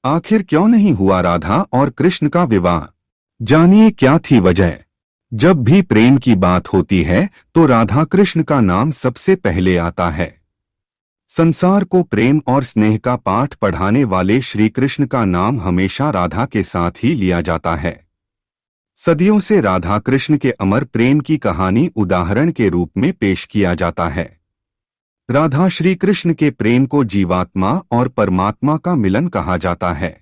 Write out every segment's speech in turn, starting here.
आखिर क्यों नहीं हुआ राधा और कृष्ण का विवाह? जानिए क्या थी वजह। जब भी प्रेम की बात होती है तो राधा कृष्ण का नाम सबसे पहले आता है। संसार को प्रेम और स्नेह का पाठ पढ़ाने वाले श्री कृष्ण का नाम हमेशा राधा के साथ ही लिया जाता है। सदियों से राधा कृष्ण के अमर प्रेम की कहानी उदाहरण के रूप में पेश किया जाता है। राधा श्री कृष्ण के प्रेम को जीवात्मा और परमात्मा का मिलन कहा जाता है।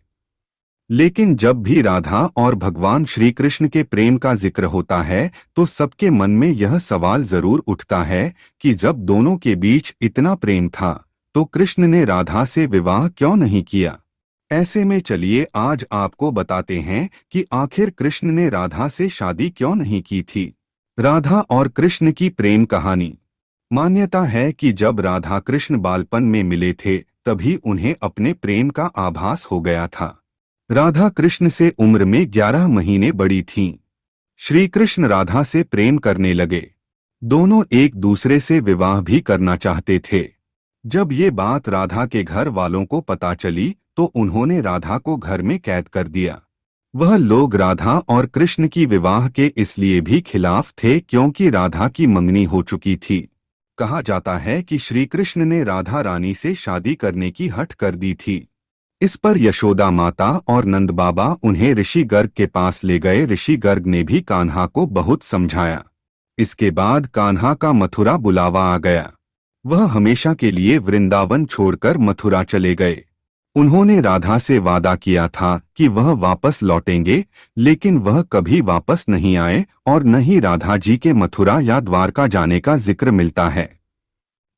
लेकिन जब भी राधा और भगवान श्री कृष्ण के प्रेम का जिक्र होता है तो सबके मन में यह सवाल जरूर उठता है कि जब दोनों के बीच इतना प्रेम था तो कृष्ण ने राधा से विवाह क्यों नहीं किया। ऐसे में चलिए आज आपको बताते हैं कि आखिर कृष्ण ने राधा से शादी क्यों नहीं की थी। राधा और कृष्ण की प्रेम कहानी। मान्यता है कि जब राधा कृष्ण बालपन में मिले थे तभी उन्हें अपने प्रेम का आभास हो गया था। राधा कृष्ण से उम्र में 11 महीने बड़ी थीं। श्री कृष्ण राधा से प्रेम करने लगे। दोनों एक दूसरे से विवाह भी करना चाहते थे। जब ये बात राधा के घर वालों को पता चली तो उन्होंने राधा को घर में कैद कर दिया। वह लोग राधा और कृष्ण की विवाह के इसलिए भी खिलाफ थे क्योंकि राधा की मंगनी हो चुकी थी। कहा जाता है कि श्री कृष्ण ने राधा रानी से शादी करने की हठ कर दी थी। इस पर यशोदा माता और नंद बाबा उन्हें ऋषि गर्ग के पास ले गए। ऋषि गर्ग ने भी कान्हा को बहुत समझाया। इसके बाद कान्हा का मथुरा बुलावा आ गया। वह हमेशा के लिए वृंदावन छोड़कर मथुरा चले गए। उन्होंने राधा से वादा किया था कि वह वापस लौटेंगे, लेकिन वह कभी वापस नहीं आए और न ही राधा जी के मथुरा या द्वारका जाने का जिक्र मिलता है।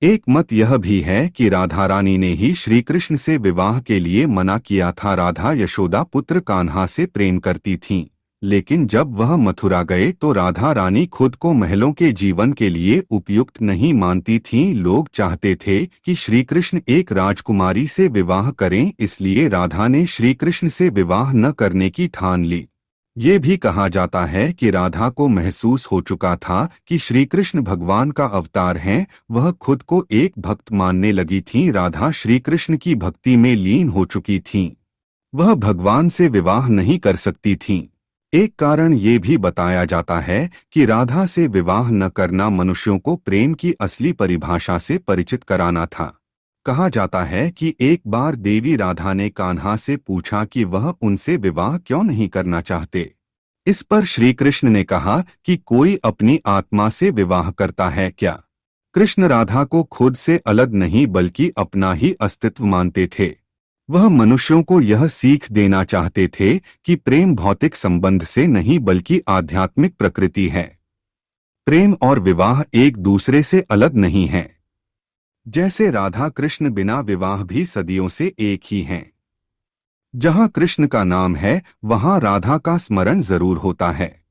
एक मत यह भी है कि राधा रानी ने ही श्री कृष्ण से विवाह के लिए मना किया था। राधा यशोदा पुत्र कान्हा से प्रेम करती थीं, लेकिन जब वह मथुरा गए तो राधा रानी खुद को महलों के जीवन के लिए उपयुक्त नहीं मानती थीं। लोग चाहते थे कि श्री कृष्ण एक राजकुमारी से विवाह करें, इसलिए राधा ने श्री कृष्ण से विवाह न करने की ठान ली। ये भी कहा जाता है कि राधा को महसूस हो चुका था कि श्री कृष्ण भगवान का अवतार हैं। वह खुद को एक भक्त मानने लगी थीं। राधा श्री कृष्ण की भक्ति में लीन हो चुकी थीं। वह भगवान से विवाह नहीं कर सकती थीं। एक कारण ये भी बताया जाता है कि राधा से विवाह न करना मनुष्यों को प्रेम की असली परिभाषा से परिचित कराना था। कहा जाता है कि एक बार देवी राधा ने कान्हा से पूछा कि वह उनसे विवाह क्यों नहीं करना चाहते। इस पर श्री कृष्ण ने कहा कि कोई अपनी आत्मा से विवाह करता है क्या। कृष्ण राधा को खुद से अलग नहीं बल्कि अपना ही अस्तित्व मानते थे। वह मनुष्यों को यह सीख देना चाहते थे कि प्रेम भौतिक संबंध से नहीं बल्कि आध्यात्मिक प्रकृति है। प्रेम और विवाह एक दूसरे से अलग नहीं हैं। जैसे राधा कृष्ण बिना विवाह भी सदियों से एक ही हैं। जहां कृष्ण का नाम है वहां राधा का स्मरण जरूर होता है।